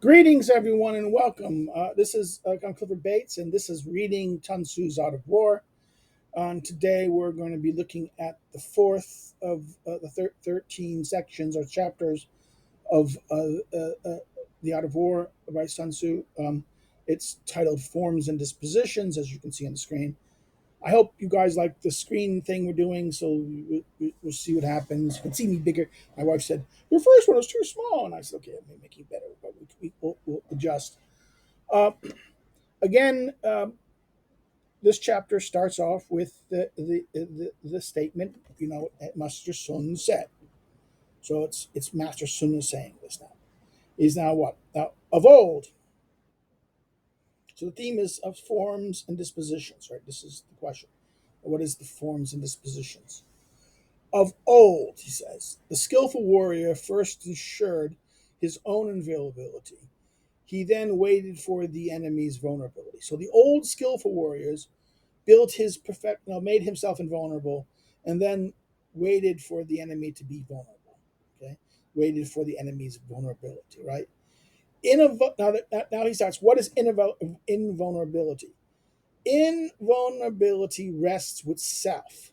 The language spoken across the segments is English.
Greetings, everyone, and welcome. This is I'm Clifford Bates, and this is reading Sun Tzu's Art of War. Today, we're going to be looking at the fourth of the 13 sections or chapters of the Art of War by Sun Tzu. It's titled Forms and Dispositions, as you can see on the screen. I hope you guys like the screen thing we're doing, so we'll see what happens. You can see me bigger. My wife said, "Your first one was too small," and I said, "Okay, let me make you better, but we'll adjust." Uh, again, this chapter starts off with the statement, Master Sun said. So it's Master Sun saying this now. Is now what? Now, of old. So the theme is of forms and dispositions, right? This is the question. What is the forms and dispositions? Of old, he says, the skillful warrior first ensured his own invulnerability. He then waited for the enemy's vulnerability. So the old skillful warriors built his made himself invulnerable, and then waited for the enemy to be vulnerable. Okay, waited for the enemy's vulnerability. Right. Now he starts. What is invulnerability? Invulnerability rests with self.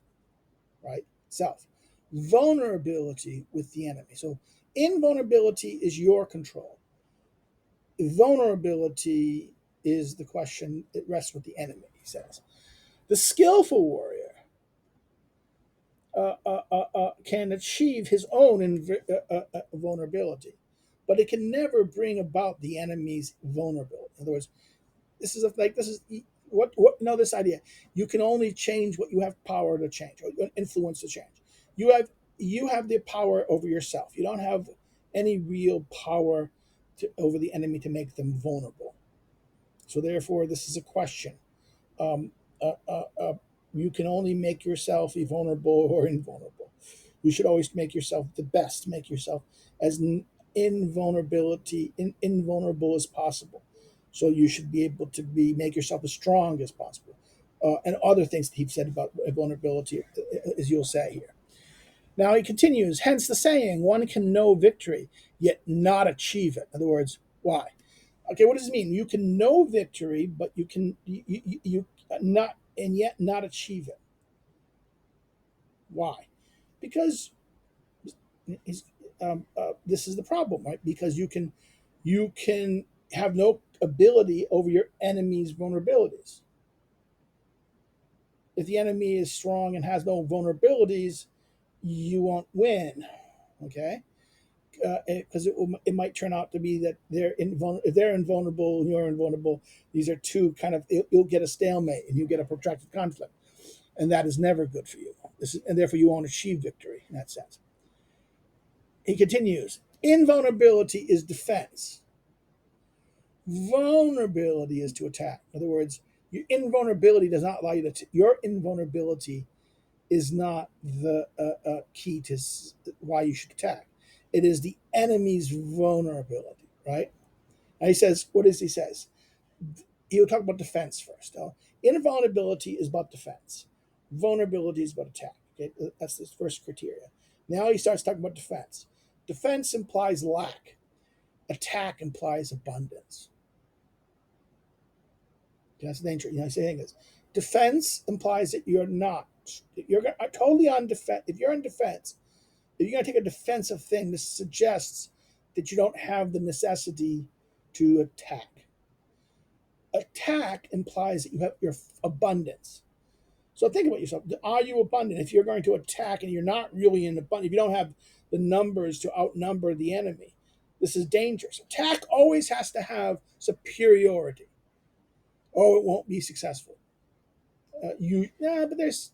Right, self. Vulnerability with the enemy. So invulnerability is your control. Vulnerability is the question. It rests with the enemy. He says. The skillful warrior can achieve his own vulnerability, but it can never bring about the enemy's vulnerability. In other words, this is what know this idea. You can only change what you have power to change or influence to change. You have the power over yourself. You don't have any real power over the enemy to make them vulnerable. So therefore, this is a question. Um, uh, uh, uh, you can only make yourself vulnerable or invulnerable. You should always make yourself the best, make yourself as invulnerable as possible. So you should be able to make yourself as strong as possible. And other things that he said about vulnerability, as you'll say here. Now he continues, hence the saying, one can know victory, yet not achieve it. In other words, why? Okay, what does it mean? You can know victory, but you not and yet not achieve it. Why? Because this is the problem, right? Because you can have no ability over your enemy's vulnerabilities. If the enemy is strong and has no vulnerabilities, you won't win. Okay, because it might turn out to be that if they're invulnerable and you're invulnerable, these are two kind of you'll get a stalemate and you get a protracted conflict, and that is never good for you. And therefore you won't achieve victory in that sense. He continues, invulnerability is defense. Vulnerability is to attack. In other words, your invulnerability does not allow you to. Your invulnerability is not the key to why you should attack. It is the enemy's vulnerability, right? And he says, what does he says? He'll talk about defense first. Invulnerability is about defense. Vulnerability is about attack. Okay, that's the first criteria. Now he starts talking about defense. Defense implies lack. Attack implies abundance. That's the nature. Saying this. Defense implies that you're totally on defense. If you're on defense, if you're going to take a defensive thing, this suggests that you don't have the necessity to attack. Attack implies that you have your abundance. So think about yourself. Are you abundant? If you're going to attack and you're not really in abundance, if you don't have the numbers to outnumber the enemy, this is dangerous. Attack always has to have superiority, or it won't be successful. But there's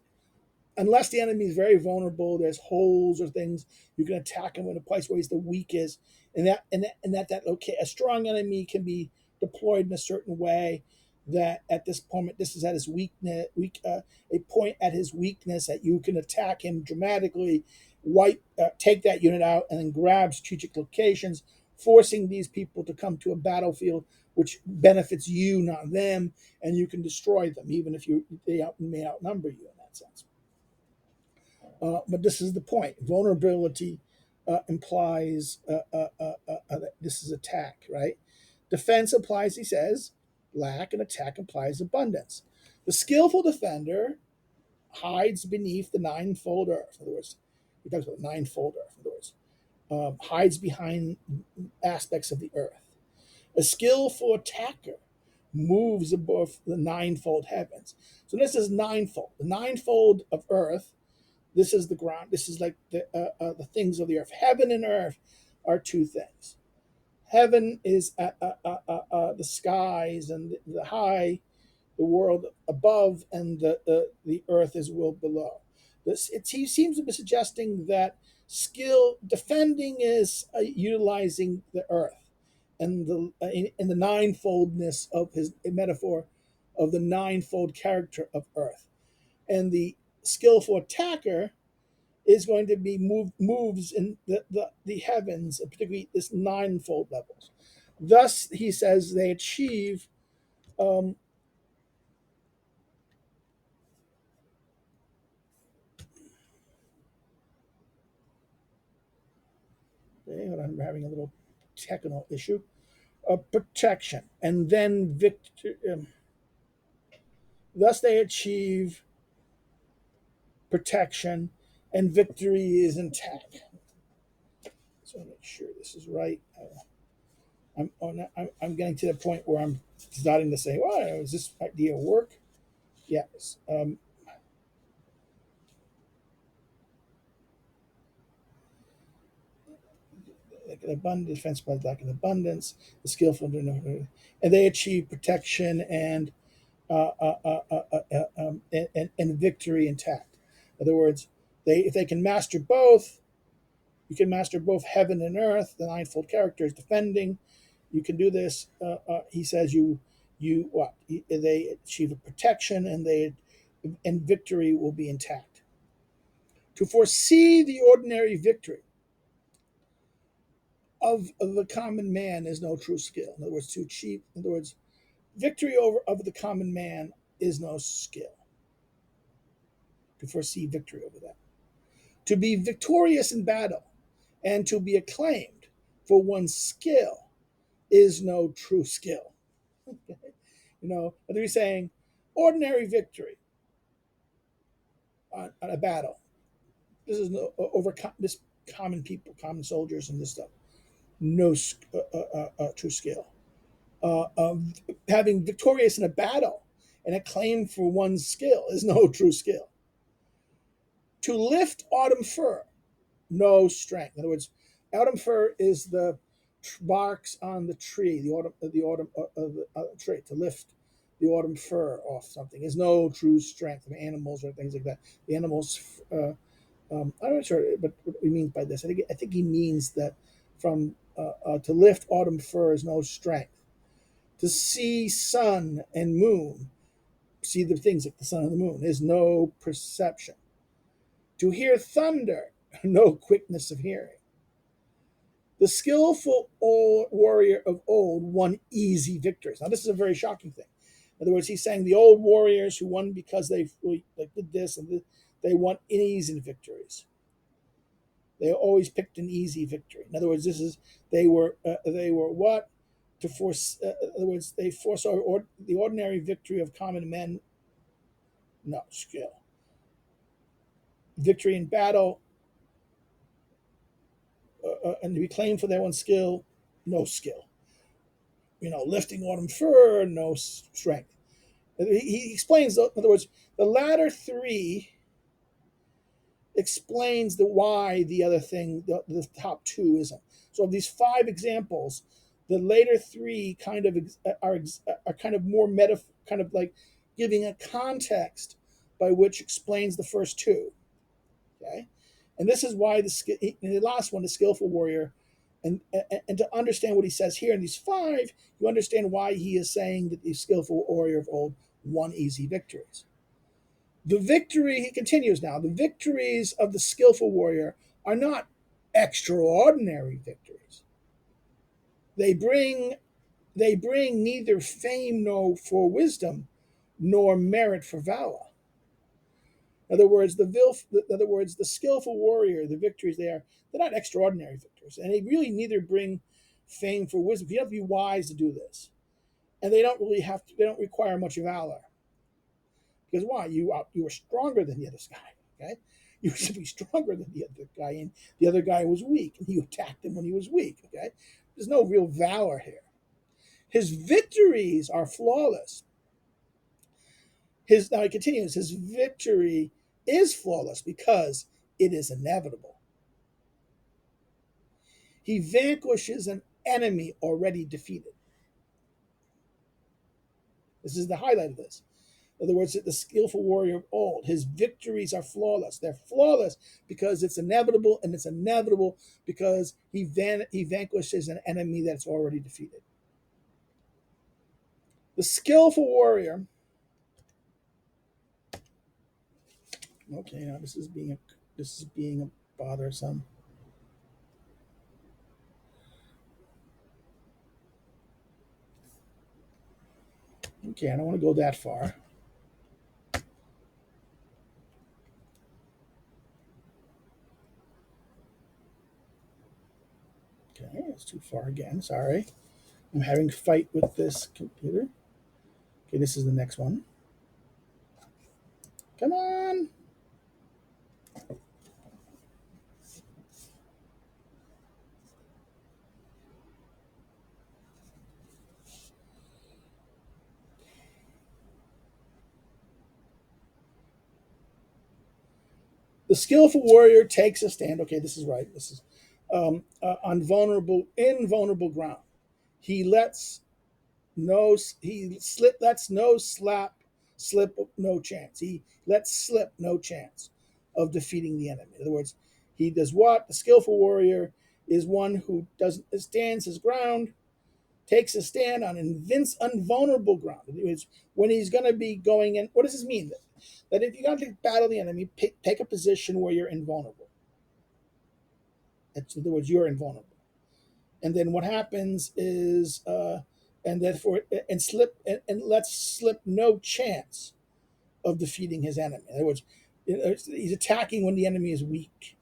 unless the enemy is very vulnerable, there's holes or things you can attack him in a place where he's the weakest, and that okay, a strong enemy can be deployed in a certain way that at this point this is at his a point at his weakness that you can attack him dramatically, take that unit out, and then grab strategic locations, forcing these people to come to a battlefield which benefits you, not them, and you can destroy them even if they may outnumber you in that sense. But this is the point. Vulnerability implies this is attack, right? Defense implies, he says, lack, and attack implies abundance. The skillful defender hides beneath the ninefold earth. In other words, he talks about ninefold earth. In other words, hides behind aspects of the earth. A skillful attacker moves above the ninefold heavens. So this is ninefold. The ninefold of earth. This is the ground. This is like the things of the earth. Heaven and earth are two things. Heaven is the skies and the high, the world above, and the earth is world below. He seems to be suggesting that skill defending is utilizing the earth and the ninefoldness of his metaphor of the ninefold character of earth, and the skillful attacker is going to be moves in the heavens, particularly this ninefold levels. Thus, he says they achieve um, okay, hold on, I'm having a little technical issue. Protection, and then victory. Thus, they achieve protection, and victory is intact. So make sure this is right. I'm getting to the point where I'm starting to say, "Well, does this idea work?" Yes. Like an abundant defense by lack in abundance, the skillful, and they achieve protection and victory intact. In other words, if they can master both, you can master both heaven and earth. The ninefold character is defending. You can do this. He says you what they achieve a protection and victory will be intact. To foresee the ordinary victory of the common man is no true skill. In other words, to achieve, in other words, victory over of the common man is no skill. To foresee victory over that. To be victorious in battle and to be acclaimed for one's skill is no true skill. They're saying ordinary victory on a battle. This is no over this common people, common soldiers, and this stuff. No true skill. Having victorious in a battle and acclaim for one's skill is no true skill. To lift autumn fir, no strength. In other words, autumn fir is the barks on the tree, the autumn tree. To lift the autumn fir off something is no true strength of animals or things like that. The animals, I'm not sure, but what he means by this, I think he means that from to lift autumn fir is no strength. To see sun and moon, see the things like the sun and the moon, is no perception. To hear thunder, no quickness of hearing. The skillful old warrior of old won easy victories. Now, this is a very shocking thing. In other words, he's saying the old warriors who won because they did this and this, they won easy victories. They always picked an easy victory. In other words, they were what to force. In other words, they foresaw the ordinary victory of common men. No skill. Victory in battle, and to be claimed for their own skill, no skill. Lifting autumn fir, no strength. He explains, in other words, the latter three explains the why the other thing, the top two isn't. So of these five examples, the later three kind of are kind of more kind of like giving a context by which explains the first two. Okay, and this is why the last one, the skillful warrior, and to understand what he says here in these five, you understand why he is saying that the skillful warrior of old won easy victories. The victory, he continues now, the victories of the skillful warrior are not extraordinary victories. They bring neither fame nor for wisdom, nor merit for valor. In other words, the skillful warrior, the victories they're not extraordinary victories, and they really neither bring fame for wisdom. You have to be wise to do this, and they don't really have to. They don't require much valor, because why? You were stronger than the other guy. Okay, you should be stronger than the other guy, and the other guy was weak, and you attacked him when he was weak. Okay, there's no real valor here. His victories are flawless. Now he continues. His victory is flawless because it is inevitable. He vanquishes an enemy already defeated. This is the highlight of this. In other words, the skillful warrior of old, his victories are flawless. They're flawless because it's inevitable, and it's inevitable because he vanquishes an enemy that's already defeated. The skillful warrior. Okay, now this is being a bothersome. Okay, I don't want to go that far. Okay, it's too far again. Sorry. I'm having a fight with this computer. Okay, this is the next one. Come on. The skillful warrior takes a stand. Okay, this is right. This is on invulnerable ground. He lets lets no slip no chance. He lets slip no chance of defeating the enemy. In other words, he does what? The skillful warrior is one who doesn't stands his ground, takes a stand on unvulnerable ground. It's when he's going to be going in. What does this mean? That if you're going to battle the enemy, take a position where you're invulnerable. In other words, you're invulnerable. And then what happens is, and therefore, and lets slip no chance of defeating his enemy. In other words, he's attacking when the enemy is weak.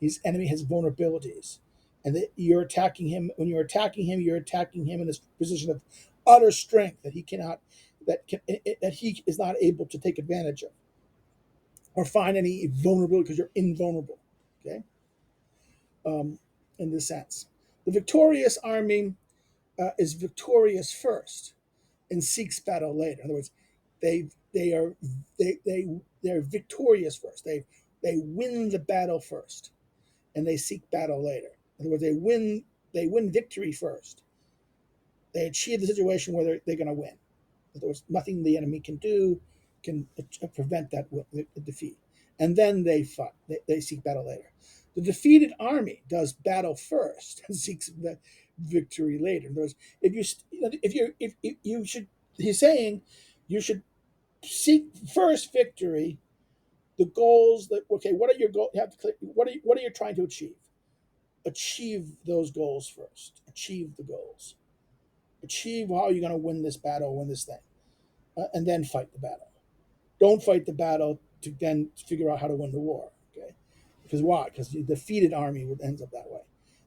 His enemy has vulnerabilities, and that you're attacking him. When you're attacking him in this position of utter strength that he cannot, that he is not able to take advantage of, or find any vulnerability because you're invulnerable. Okay, um, in this sense, the victorious army is victorious first and seeks battle later. In other words, they they are they're victorious first. They win the battle first, and they seek battle later. In other words, they win victory first. They achieve the situation where they're going to win. In other words, nothing the enemy can do can prevent that defeat. And then they fight. They seek battle later. The defeated army does battle first and seeks victory later. In other words, if you should, he's saying, you should seek first victory. The goals that what are your goals? You have to what are you trying to achieve? Achieve those goals first. Achieve the goals. Achieve how you're going to win this battle, win this thing, and then fight the battle. Don't fight the battle to then figure out how to win the war. Okay, because why? Because the defeated army ends up that way.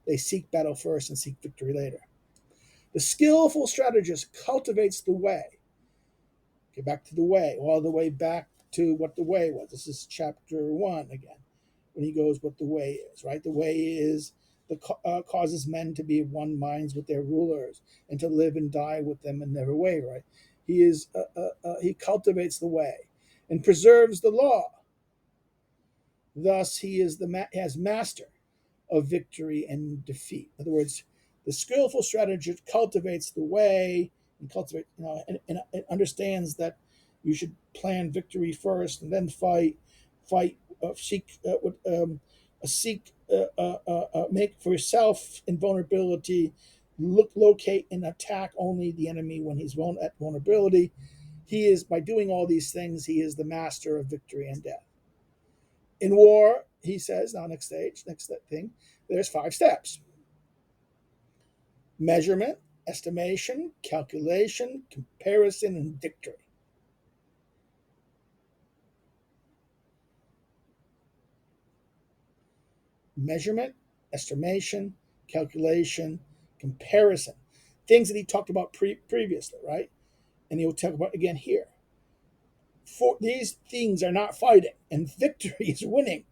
They seek battle first and seek victory later. The skillful strategist cultivates the way. Get back to the way, all the way back to what the way was. This is chapter 1 again, when he goes what the way is, right? The way is causes men to be of one minds with their rulers and to live and die with them in their way, right? He cultivates the way and preserves the law. Thus, he is has master of victory and defeat. In other words, the skillful strategist cultivates the way and and understands that you should plan victory first and then fight, make for yourself invulnerability, locate and attack only the enemy when he's at vulnerability. He is, by doing all these things, he is the master of victory and death. In war, he says, now next thing, there's 5 steps: measurement, estimation, calculation, comparison, and victory. measurement, estimation, calculation, comparison, things that he talked about previously, right? And he'll talk about again here. For these things are not fighting, and victory is winning.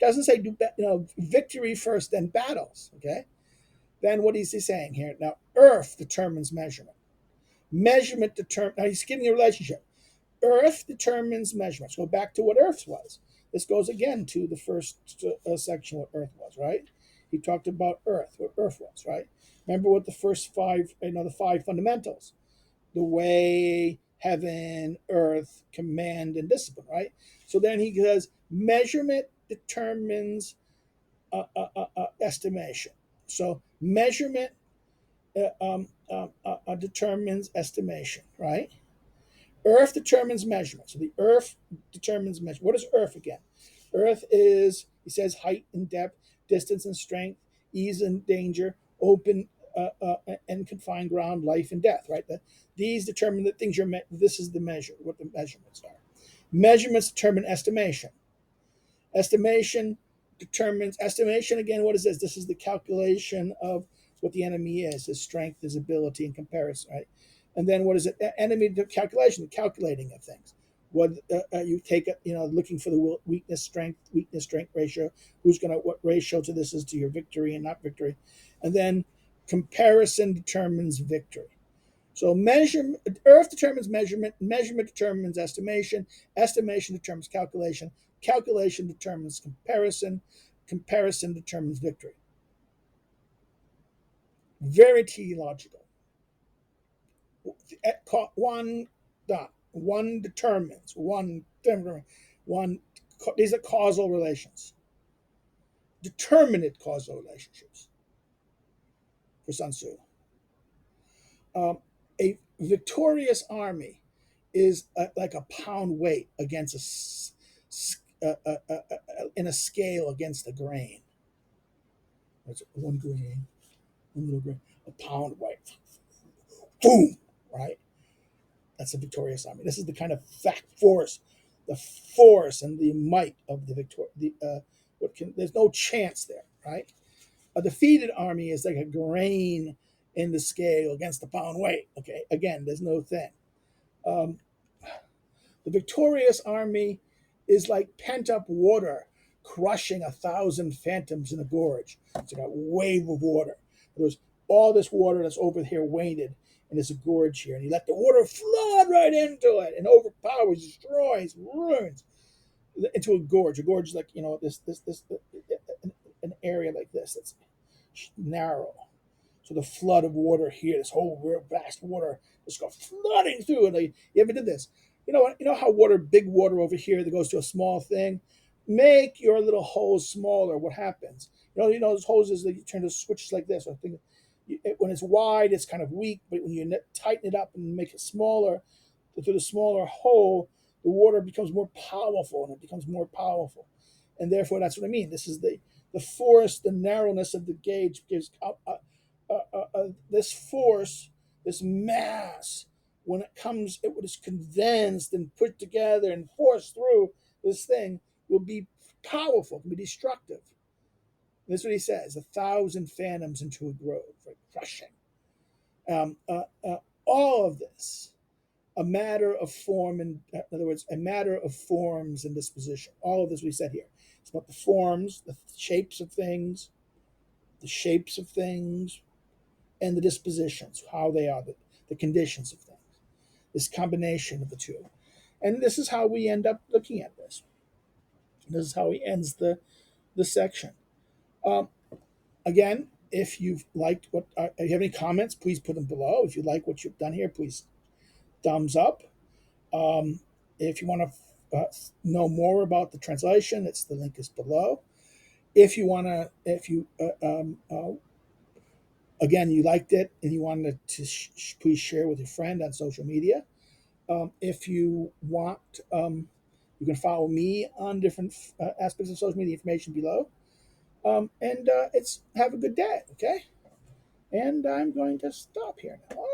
Doesn't say victory first, then battles. Okay. Then what is he saying here? Now, earth determines measurement. Measurement determines. Now he's giving a relationship. Earth determines measurements. Go back to what Earth was. This goes again to the first section, what Earth was, right? He talked about Earth, what Earth was, right? Remember what the first five, the five fundamentals, the way, heaven, earth, command, and discipline, right? So then he says measurement determines estimation. So measurement determines estimation, right? Earth determines measurement. So the earth determines measurement. What is earth again? Earth is, he says, height and depth, distance and strength, ease and danger, open and confined ground, life and death, right? These determine the things you're, this is the measure, what the measurements are. Measurements determine estimation. Estimation determines, estimation again, what is this? This is the calculation of what the enemy is, his strength, his ability in comparison, right? And then what is it? Enemy calculation, calculating of things. What you take, looking for the weakness strength ratio. Who's going to, what ratio to this is to your victory and not victory. And then comparison determines victory. So earth determines measurement, measurement determines estimation, estimation determines calculation, calculation determines comparison, comparison determines victory. Very teleological. One dot. One determines. One. These are causal relations. Determinate causal relationships for Sun Tzu. A victorious army is like a pound weight against in a scale against a grain. That's one grain, one little grain, a pound weight. Boom! Right? That's a victorious army. This is the kind of force, the force and the might of the victor. There's no chance there, right? A defeated army is like a grain in the scale against a pound weight. Okay, again, there's no thing. The victorious army is like pent up water crushing 1,000 phantoms in a gorge. It's like a wave of water. There's all this water that's over here weighted, and there's a gorge here. And you let the water flood right into it and overpowers, destroys, ruins into a gorge. A gorge is like, this an area like this that's narrow. So the flood of water here, this whole real vast water, just go flooding through. And you ever did this? You know how big water over here that goes to a small thing? Make your little hose smaller. What happens? Those hoses that you turn to switches like this. I think when it's wide, it's kind of weak, but when you tighten it up and make it smaller, through the smaller hole, the water becomes more powerful, and it becomes more powerful. And therefore, that's what I mean. This is the force, the narrowness of the gauge gives this force, this mass, when it comes, it is condensed and put together and forced through this thing, will be powerful, can be destructive. That's what he says: 1,000 phantoms into a grove, right? Crushing. All of this, a matter of form, and in other words, a matter of forms and disposition. All of this we said here. It's about the forms, the shapes of things, and the dispositions, how they are, the conditions of things. This combination of the two. And this is how we end up looking at this. This is how he ends the section. Again, if you've liked if you have any comments, please put them below. If you like what you've done here, please thumbs up. If you want to know more about the translation, the link is below. If you again, you liked it and you wanted to please share with your friend on social media. If you want, you can follow me on different aspects of social media, information below. It's have a good day, okay? And I'm going to stop here now.